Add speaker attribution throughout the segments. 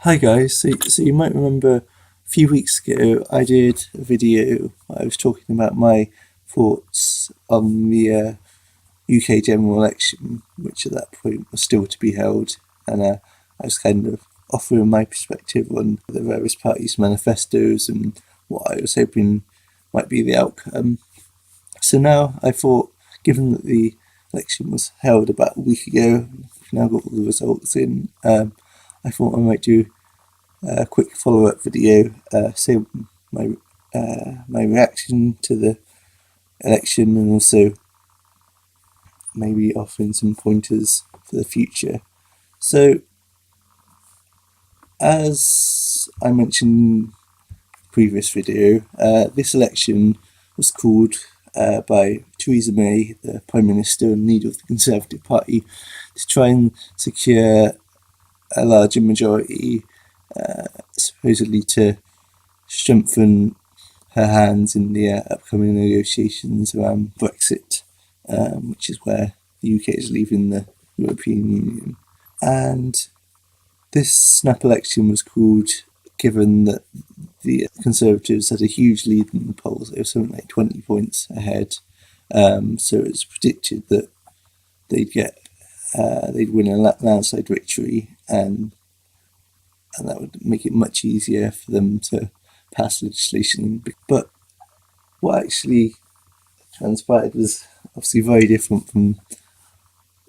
Speaker 1: Hi guys, so you might remember a few weeks ago I did a video where I was talking about my thoughts on the UK general election, which at that point was still to be held, and I was kind of offering my perspective on the various parties' manifestos and what I was hoping might be the outcome. So now I thought, given that the election was held about a week ago, we've now got all the results in, I thought I might do a quick follow-up video, say my reaction to the election, and also maybe offering some pointers for the future. So, as I mentioned in the previous video, this election was called by Theresa May, the Prime Minister and leader of the Conservative Party, to try and secure a larger majority, supposedly to strengthen her hands in the upcoming negotiations around Brexit, which is where the UK is leaving the European Union. And this snap election was called given that the Conservatives had a huge lead in the polls. They were something like 20 points ahead. So it was predicted that they'd win a landslide victory, and that would make it much easier for them to pass legislation. But what actually transpired was obviously very different from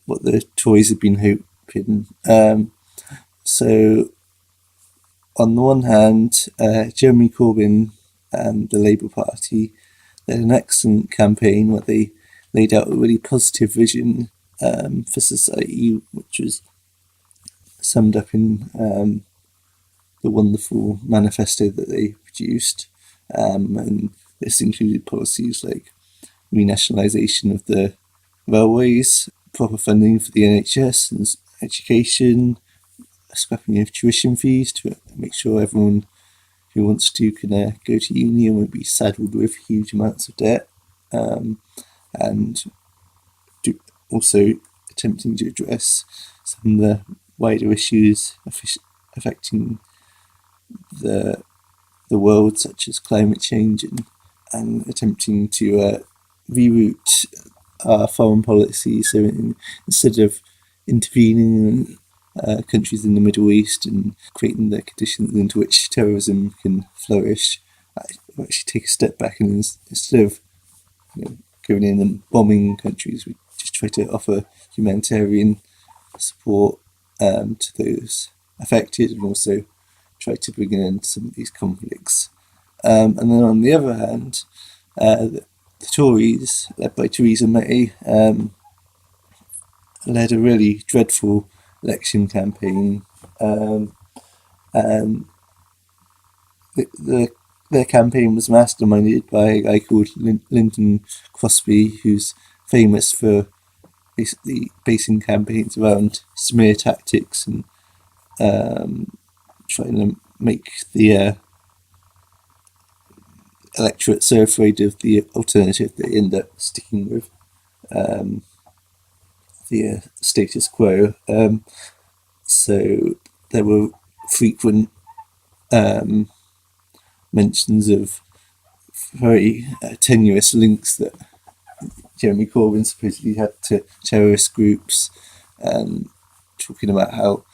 Speaker 1: what the Tories had been hoping. So on the one hand, Jeremy Corbyn and the Labour Party led an excellent campaign where they laid out a really positive vision for society, which was summed up in the wonderful manifesto that they produced. And this included policies like renationalisation of the railways, proper funding for the NHS and education, scrapping of tuition fees to make sure everyone who wants to can go to uni and won't be saddled with huge amounts of debt, and also attempting to address some of the wider issues affecting the world, such as climate change, and attempting to reroute our foreign policy. So instead of intervening in countries in the Middle East and creating the conditions into which terrorism can flourish, we actually take a step back, and instead of going in and bombing countries, we just try to offer humanitarian support to those affected, and also try to bring an end to some of these conflicts. And then on the other hand, the Tories, led by Theresa May, led a really dreadful election campaign, and their campaign was masterminded by a guy called Lyndon Crosby, who's famous for basically basing campaigns around smear tactics and trying to make the electorate so afraid of the alternative they end up sticking with the status quo. So there were frequent mentions of very tenuous links that Jeremy Corbyn supposedly had to terrorist groups, and talking about how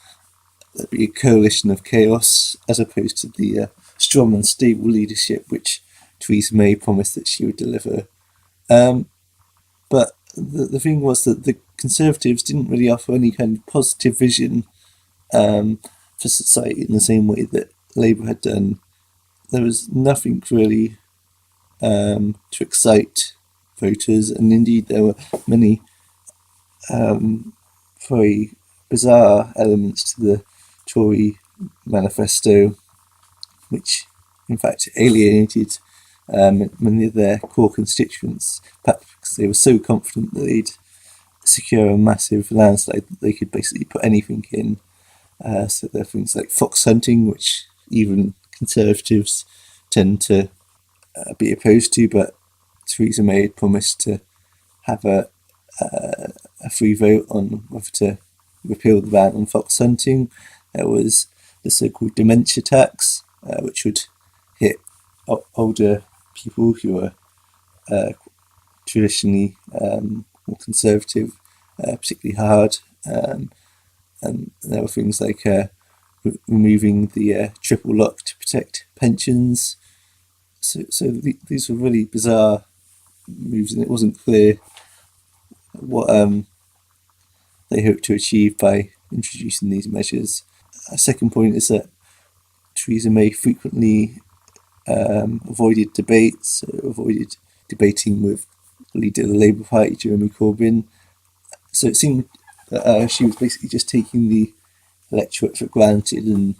Speaker 1: there'd be a coalition of chaos as opposed to the strong and stable leadership which Theresa May promised that she would deliver. But the thing was that the Conservatives didn't really offer any kind of positive vision for society in the same way that Labour had done. There was nothing really to excite voters, and indeed there were many very bizarre elements to the Tory manifesto, which in fact alienated many of their core constituents, perhaps because they were so confident that they'd secure a massive landslide that they could basically put anything in. So there are things like fox hunting, which even Conservatives tend to be opposed to, but Theresa May had promised to have a free vote on whether to repeal the ban on fox hunting. There was the so-called dementia tax, which would hit older people who are traditionally more conservative, particularly hard. And there were things like removing the triple lock to protect pensions. So these were really bizarre moves, and it wasn't clear what they hoped to achieve by introducing these measures. A second point is that Theresa May frequently avoided debates, avoided debating with the leader of the Labour Party, Jeremy Corbyn. So it seemed that she was basically just taking the electorate for granted and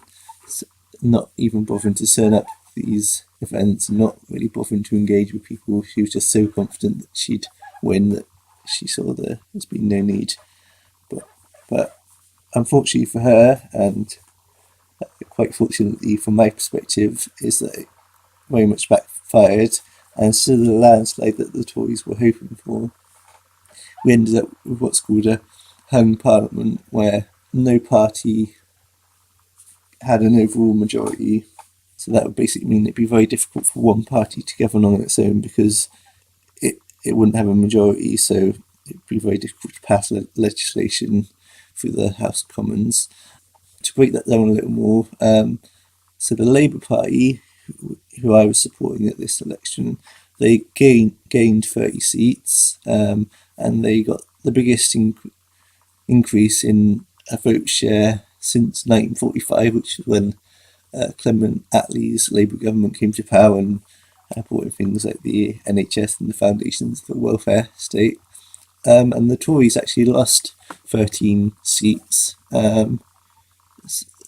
Speaker 1: not even bothering to turn up these events and not really bothering to engage with people. She was just so confident that she'd win that she saw there's been no need. But unfortunately for her, and quite fortunately from my perspective, is that it very much backfired, and instead of the landslide that the Tories were hoping for, we ended up with what's called a hung parliament, where no party had an overall majority. So that would basically mean it'd be very difficult for one party to govern on its own, because it wouldn't have a majority, so it'd be very difficult to pass legislation through the House of Commons. To break that down a little more, so the Labour Party, who I was supporting at this election, they gained 30 seats, and they got the biggest increase in a vote share since 1945, which was when Clement Attlee's Labour government came to power and brought in things like the NHS and the foundations for the welfare state. And the Tories actually lost 13 seats.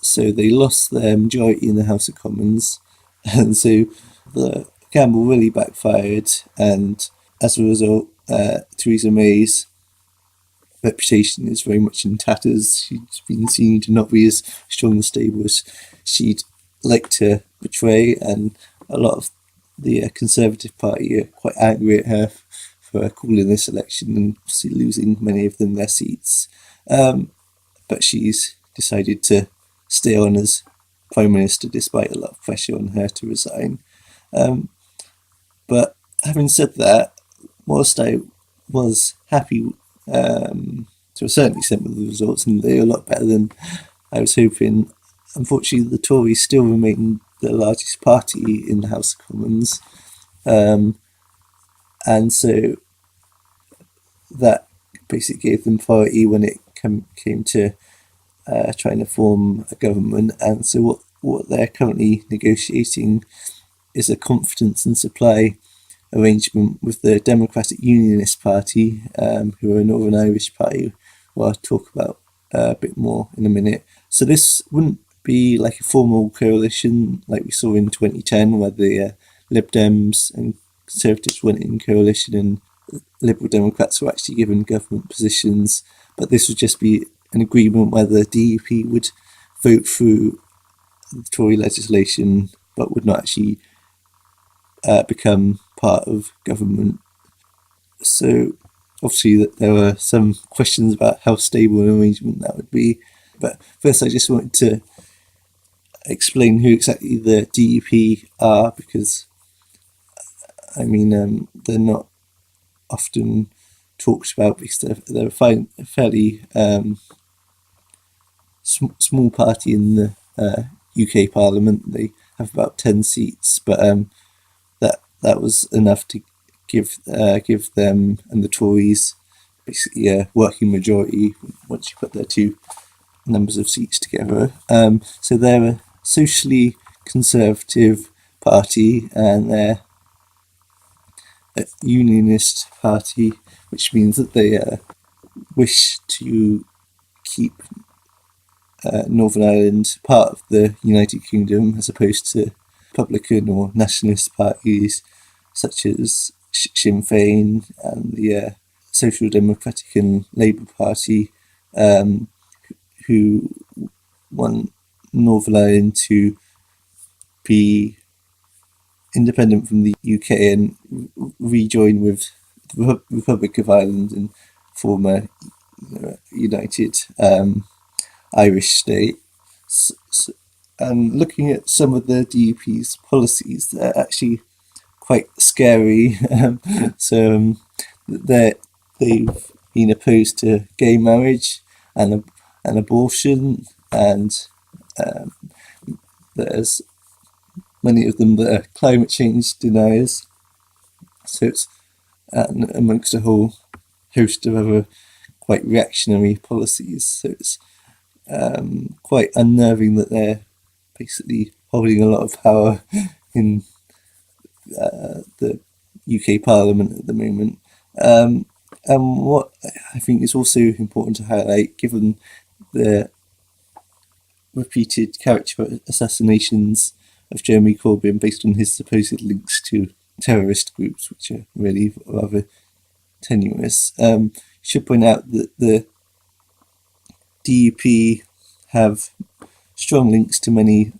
Speaker 1: So they lost their majority in the House of Commons. And so the gamble really backfired. And as a result, Theresa May's reputation is very much in tatters. She's been seen to not be as strong and stable as she'd like to portray. And a lot of the Conservative Party are quite angry at her for calling this election and losing many of them their seats. But she's decided to stay on as Prime Minister despite a lot of pressure on her to resign. But having said that, whilst I was happy to a certain extent with the results, and they were a lot better than I was hoping, unfortunately the Tories still remain the largest party in the House of Commons. And so that basically gave them priority when it came to trying to form a government. And so what they're currently negotiating is a confidence and supply arrangement with the Democratic Unionist Party, who are a Northern Irish party, who I'll talk about a bit more in a minute. So this wouldn't be like a formal coalition like we saw in 2010, where the Lib Dems and Conservatives went in coalition and Liberal Democrats were actually given government positions. But this would just be an agreement where the DUP would vote through the Tory legislation but would not actually become part of government. So obviously there were some questions about how stable an arrangement that would be. But first I just wanted to explain who exactly the DUP are, because I mean they're not often talked about because they're a fairly small party in the UK Parliament. They have about 10 seats, but that was enough to give them and the Tories basically a working majority once you put their two numbers of seats together. So they're a socially conservative party, and they're a unionist party, which means that they wish to keep Northern Ireland part of the United Kingdom, as opposed to Republican or nationalist parties such as Sinn Féin and the Social Democratic and Labour Party, who want Northern Ireland to be independent from the UK and rejoin with the Republic of Ireland and form a united Irish state. And looking at some of the DUP's policies, they're actually quite scary. They've been opposed to gay marriage and abortion, and um, there's many of them that are climate change deniers. So it's amongst a whole host of other quite reactionary policies. So it's quite unnerving that they're basically holding a lot of power in the UK Parliament at the moment. And what I think is also important to highlight, given the repeated character assassinations of Jeremy Corbyn based on his supposed links to terrorist groups, which are really rather tenuous, should point out that the DUP have strong links to many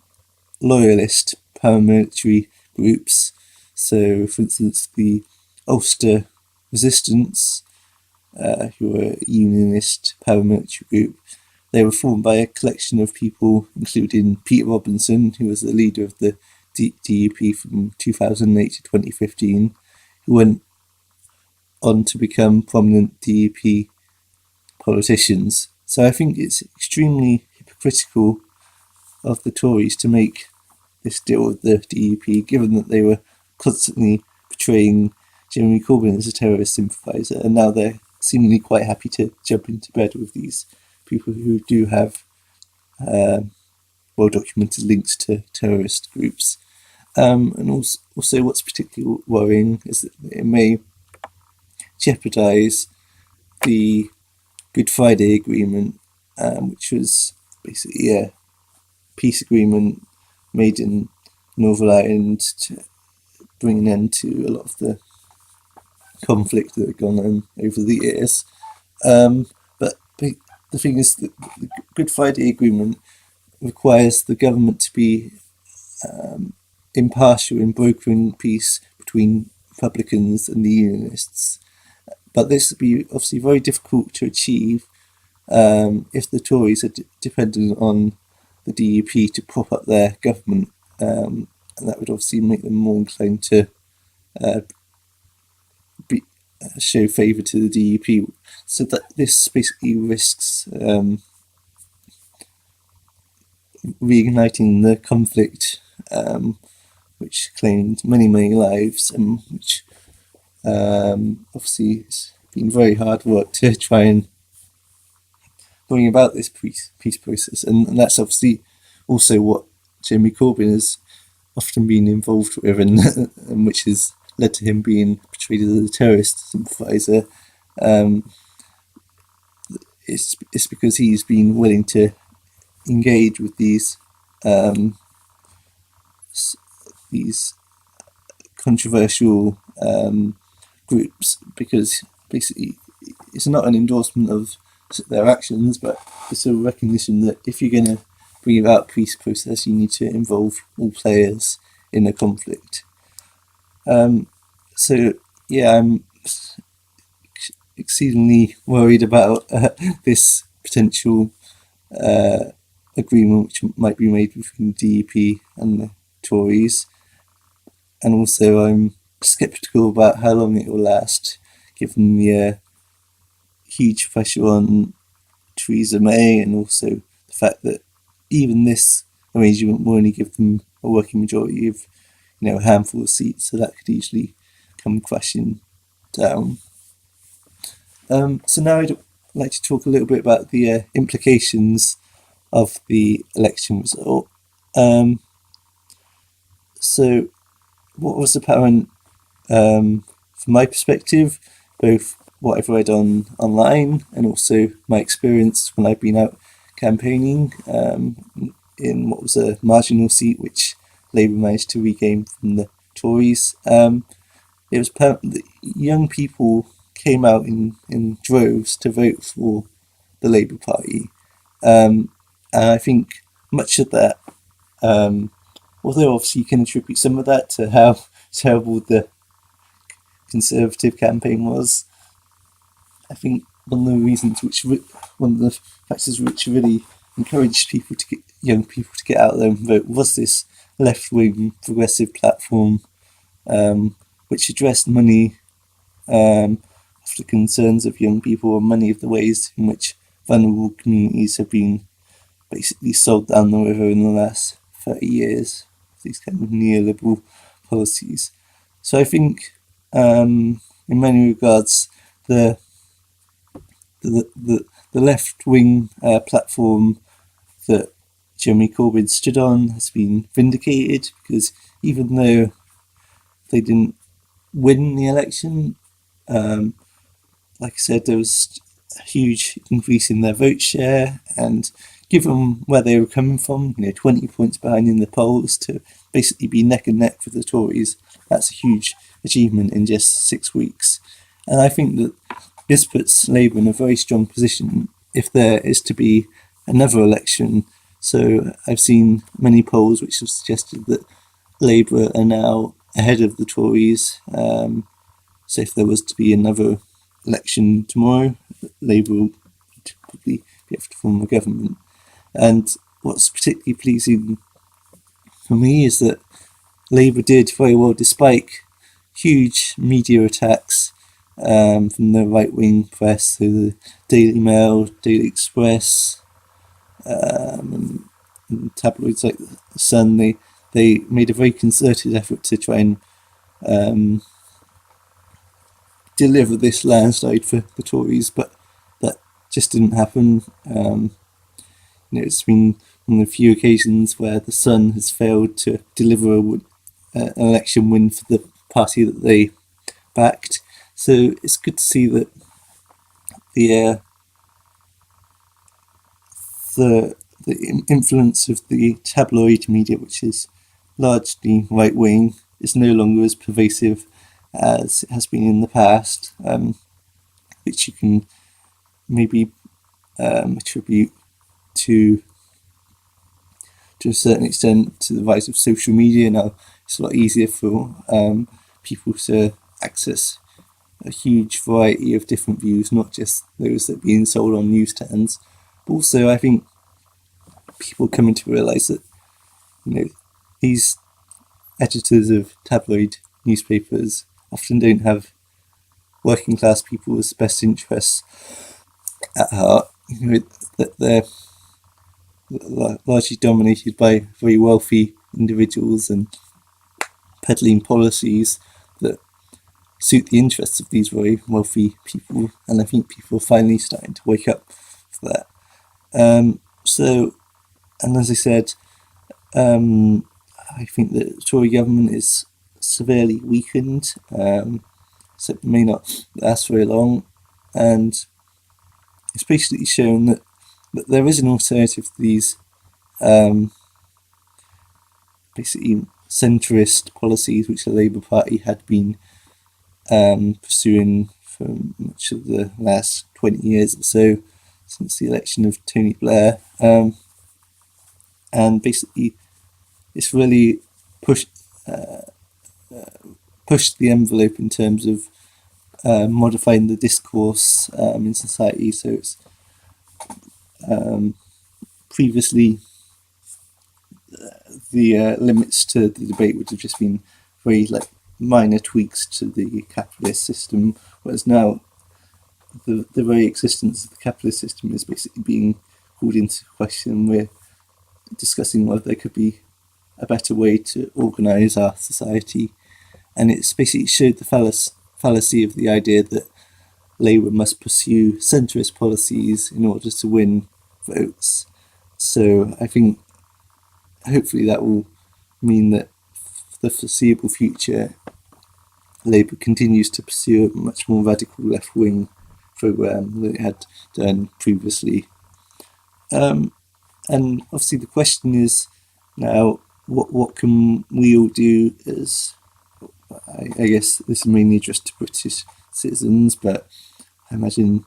Speaker 1: loyalist paramilitary groups. So, for instance, the Ulster Resistance, who were a unionist paramilitary group, they were formed by a collection of people, including Peter Robinson, who was the leader of the DUP from 2008 to 2015, who went on to become prominent DUP politicians. So I think it's extremely hypocritical of the Tories to make this deal with the DUP, given that they were constantly portraying Jeremy Corbyn as a terrorist sympathiser, and now they're seemingly quite happy to jump into bed with these people who do have well-documented links to terrorist groups. And also what's particularly worrying is that it may jeopardise the Good Friday Agreement, which was basically a peace agreement made in Northern Ireland to bring an end to a lot of the conflict that had gone on over the years. But the thing is that the Good Friday Agreement requires the government to be impartial in brokering peace between Republicans and the Unionists. But this would be obviously very difficult to achieve if the Tories are dependent on the DUP to prop up their government, and that would obviously make them more inclined to show favour to the DUP. So that this basically risks reigniting the conflict, which claimed many lives, and which obviously it's been very hard work to try and bring about this peace process, and that's obviously also what Jeremy Corbyn has often been involved with, and which has led to him being portrayed as a terrorist sympathiser. It's because he's been willing to engage with these controversial groups, because basically it's not an endorsement of their actions, but it's a recognition that if you're going to bring about a peace process, you need to involve all players in the conflict. So yeah, I'm exceedingly worried about this potential agreement which might be made between the DUP and the Tories, and also I'm sceptical about how long it will last, given the huge pressure on Theresa May, and also the fact that even this arrangement will only give them a working majority of, a handful of seats, so that could easily come crashing down. So now I'd like to talk a little bit about the implications of the election result. So what was apparent from my perspective, both what I've read online and also my experience when I've been out campaigning in what was a marginal seat which Labour managed to regain from the Tories. It was apparent that young people came out in droves to vote for the Labour Party. And I think much of that, although obviously you can attribute some of that to how terrible the Conservative campaign was, I think one of the factors which really encouraged people to young people to get out there and vote was this left-wing progressive platform, which addressed many of the concerns of young people and many of the ways in which vulnerable communities have been basically sold down the river in the last 30 years, these kind of neoliberal policies. So I think, in many regards, the left-wing platform that Jeremy Corbyn stood on has been vindicated, because even though they didn't win the election, like I said, there was a huge increase in their vote share, and given where they were coming from, 20 points behind in the polls, to basically be neck and neck with the Tories, that's a huge achievement in just 6 weeks. And I think that this puts Labour in a very strong position if there is to be another election. So I've seen many polls which have suggested that Labour are now ahead of the Tories. So if there was to be another election tomorrow, Labour would probably be able to form a government. And what's particularly pleasing for me is that Labour did very well despite huge media attacks from the right-wing press, so the Daily Mail, Daily Express, and tabloids like The Sun. They made a very concerted effort to try and deliver this landslide for the Tories, but that just didn't happen. It's been one of the few occasions where the Sun has failed to deliver an election win for the party that they backed. So it's good to see that the influence of the tabloid media, which is largely right-wing, is no longer as pervasive as it has been in the past, which you can maybe attribute to a certain extent to the rise of social media. Now it's a lot easier for people to access a huge variety of different views, not just those that are being sold on newsstands. But also, I think people are coming to realise that these editors of tabloid newspapers often don't have working class people's best interests at heart. That they're largely dominated by very wealthy individuals and peddling policies that suit the interests of these very wealthy people, and I think people are finally starting to wake up for that. And as I said, I think that the Tory government is severely weakened, so it may not last very long, and it's basically shown that there is an alternative to these basically centrist policies which the Labour Party had been pursuing for much of the last 20 years or so, since the election of Tony Blair. And basically it's really pushed the envelope in terms of modifying the discourse in society. So it's previously the limits to the debate would have just been very minor tweaks to the capitalist system, whereas now the very existence of the capitalist system is basically being called into question. We're discussing whether there could be a better way to organise our society, and it's basically showed the fallacy of the idea that Labour must pursue centrist policies in order to win votes. So I think hopefully that will mean that for the foreseeable future Labour continues to pursue a much more radical left-wing programme than it had done previously. And obviously the question is now, what can we all do as, I guess this is mainly addressed to British citizens, but I imagine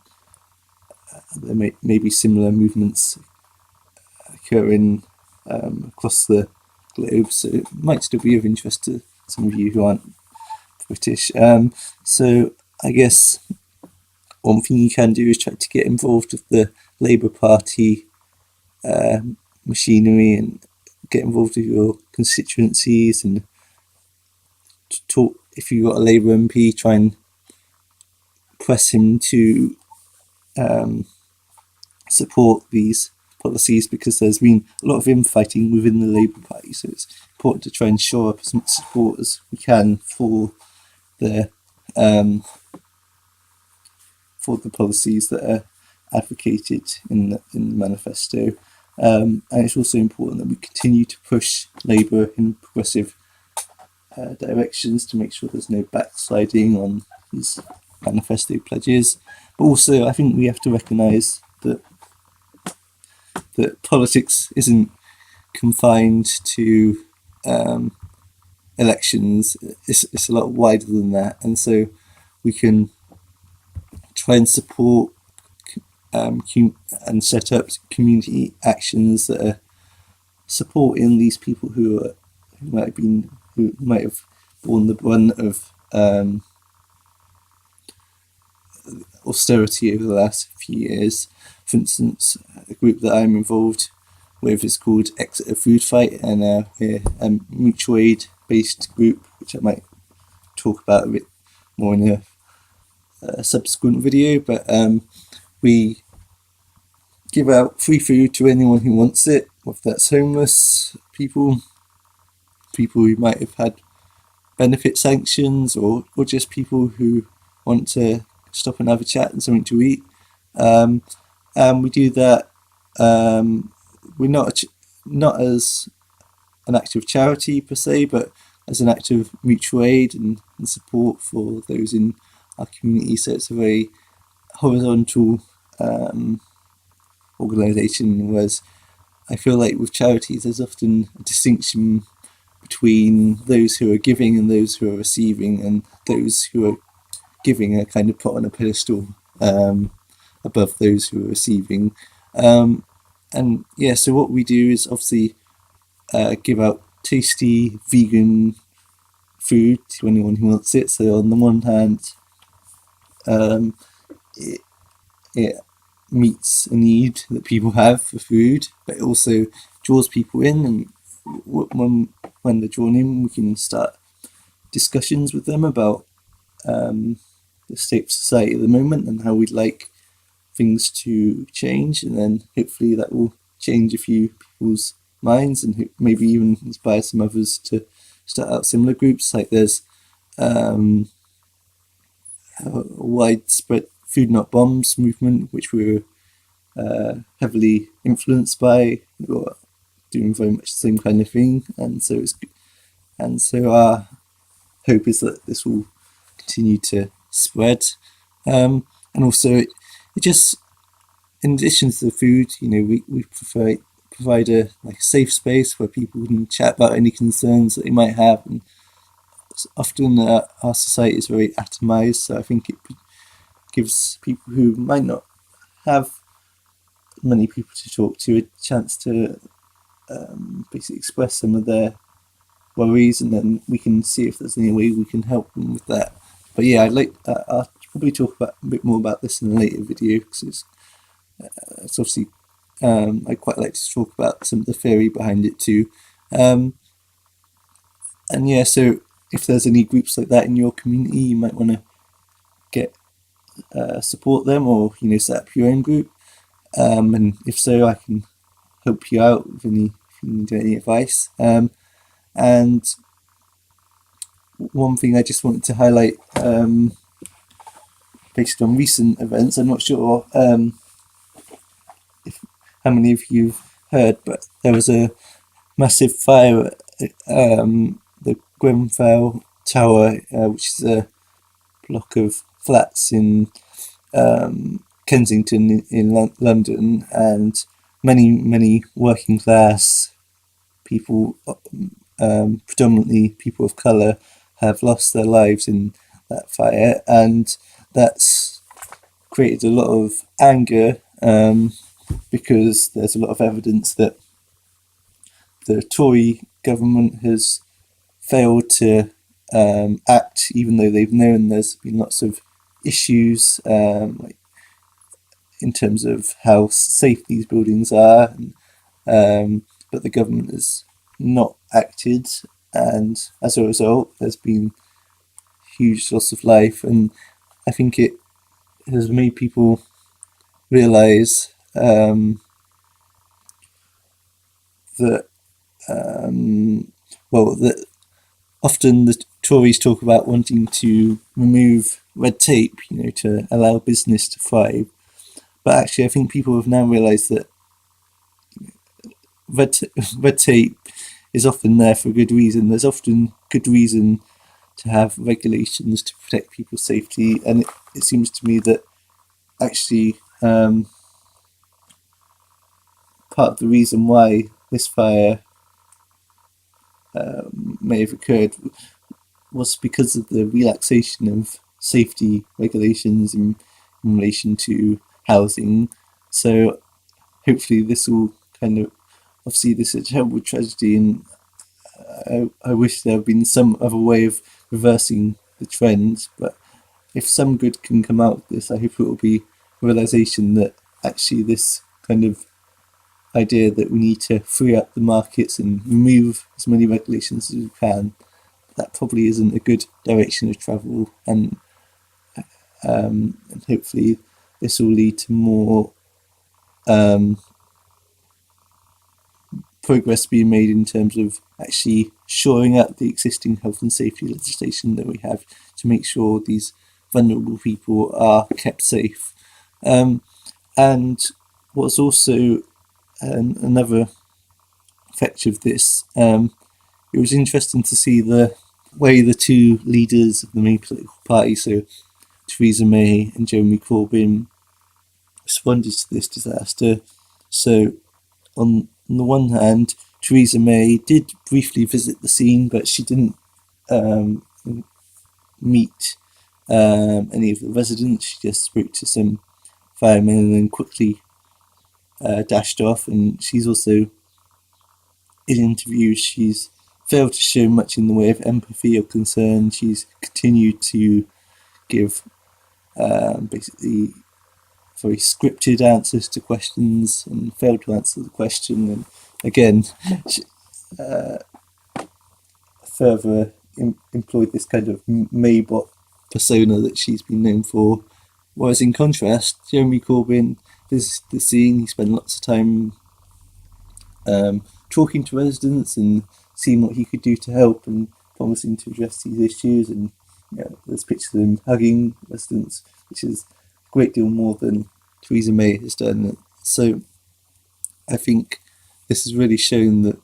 Speaker 1: there may be similar movements occurring across the globe, so it might still be of interest to some of you who aren't British. So I guess one thing you can do is try to get involved with the Labour Party machinery and get involved with your constituencies, and to talk. If you've got a Labour MP, try and press him to support these policies, because there's been a lot of infighting within the Labour Party, so it's important to try and shore up as much support as we can for the policies that are advocated in the manifesto. And it's also important that we continue to push Labour in progressive directions to make sure there's no backsliding on these manifesto pledges. But also, I think we have to recognise that politics isn't confined to elections. It's a lot wider than that, and so we can try and support and set up community actions that are supporting these people who might have borne the brunt of austerity over the last few years. For instance, a group that I'm involved with is called Exeter Food Fight, and we're a mutual aid based group, which I might talk about a bit more in a subsequent video. But we give out free food to anyone who wants it, whether that's homeless people who might have had benefit sanctions, or just people who want to stop and have a chat and something to eat. And we do that. We're not as an act of charity per se, but as an act of mutual aid and support for those in our community. So it's a very horizontal organisation, whereas I feel like with charities there's often a distinction between those who are giving and those who are receiving, and those who are giving are kind of put on a pedestal above those who are receiving. And yeah, so what we do is obviously give out tasty vegan food to anyone who wants it. So on the one hand, it meets a need that people have for food, but it also draws people in, and when they're drawn in, we can start discussions with them about the state of society at the moment and how we'd like things to change, and then hopefully that will change a few people's minds and maybe even inspire some others to start out similar groups. Like there's a widespread Food Not Bombs movement, which we were heavily influenced by. We're doing very much the same kind of thing, and so our hope is that this will continue to spread. And also, it just, in addition to the food, we provide a safe space where people can chat about any concerns that they might have. And often our society is very atomized, so I think it gives people who might not have many people to talk to a chance to basically express some of their worries, and then we can see if there's any way we can help them with that. But yeah, I'll probably talk a bit more about this in a later video, because it's obviously I quite like to talk about some of the theory behind it too. And yeah, so if there's any groups like that in your community, you might want to get support them, or set up your own group. And if so, I can help you out if you need any advice. And one thing I just wanted to highlight, based on recent events, I'm not sure how many of you've heard, but there was a massive fire at the Grenfell Tower, which is a block of flats in Kensington in London, and many working class people, predominantly people of colour, have lost their lives in that fire, and that's created a lot of anger, because there's a lot of evidence that the Tory government has failed to act, even though they've known there's been lots of issues, like in terms of how safe these buildings are, but the government has not acted, and as a result there's been huge loss of life, and I think it has made people realise that that often the Tories talk about wanting to remove red tape, to allow business to thrive. But actually, I think people have now realised that red tape is often there for a good reason. There's often good reason to have regulations to protect people's safety, and it seems to me that actually part of the reason why this fire may have occurred was because of the relaxation of safety regulations in relation to housing. So hopefully this will obviously this is a terrible tragedy, and I wish there had been some other way of reversing the trend, but if some good can come out of this, I hope it will be a realisation that actually this kind of idea that we need to free up the markets and remove as many regulations as we can, that probably isn't a good direction of travel, and hopefully this will lead to more progress being made in terms of actually shoring up the existing health and safety legislation that we have to make sure these vulnerable people are kept safe. And what's also another effect of this, it was interesting to see the way the two leaders of the main political party, so Theresa May and Jeremy Corbyn, responded to this disaster. So on the one hand, Theresa May did briefly visit the scene, but she didn't meet any of the residents. She just spoke to some firemen and then quickly dashed off. And she's also, in interviews, she's failed to show much in the way of empathy or concern. She's continued to give basically very scripted answers to questions and failed to answer the question, and again further employed this kind of Maybot persona that she's been known for. Whereas in contrast, Jeremy Corbyn visited the scene. He spent lots of time talking to residents and seeing what he could do to help and promising to address these issues. And there's pictures of him hugging residents, which is a great deal more than Theresa May has done. So I think this has really shown that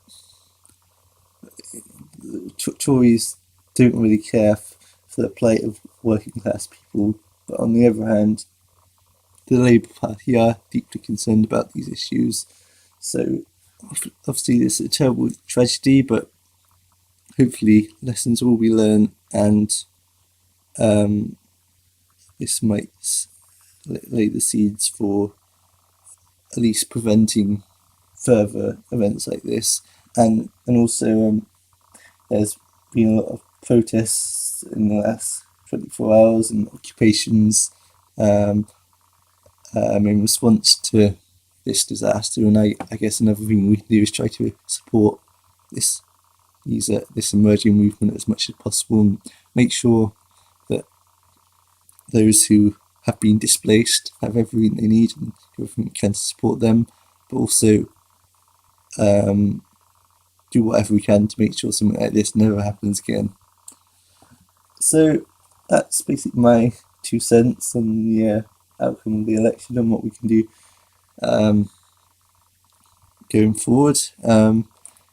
Speaker 1: Tories don't really care for the plight of working class people, but on the other hand, the Labour Party are deeply concerned about these issues. So obviously this is a terrible tragedy, but hopefully lessons will be learned, and this might lay the seeds for at least preventing further events like this. And also there's been a lot of protests in the last 24 hours and occupations in response to this disaster. And I guess another thing we can do is try to support this emerging movement as much as possible, and make sure that those who have been displaced have everything they need and everything we can to support them, but also do whatever we can to make sure something like this never happens again. So that's basically my 2 cents on the outcome of the election and what we can do going forward.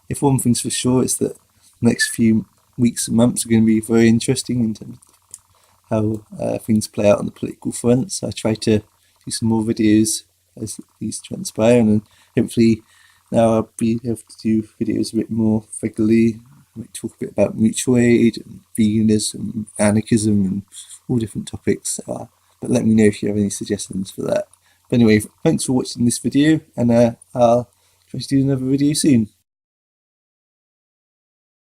Speaker 1: If one thing's for sure, it's that the next few weeks and months are going to be very interesting in terms of how things play out on the political front. So I try to do some more videos as these transpire, and hopefully now I'll be able to do videos a bit more regularly. I might talk a bit about mutual aid and veganism, anarchism, and all different topics. But let me know if you have any suggestions for that. But anyway, thanks for watching this video, and I'll try to do another video soon.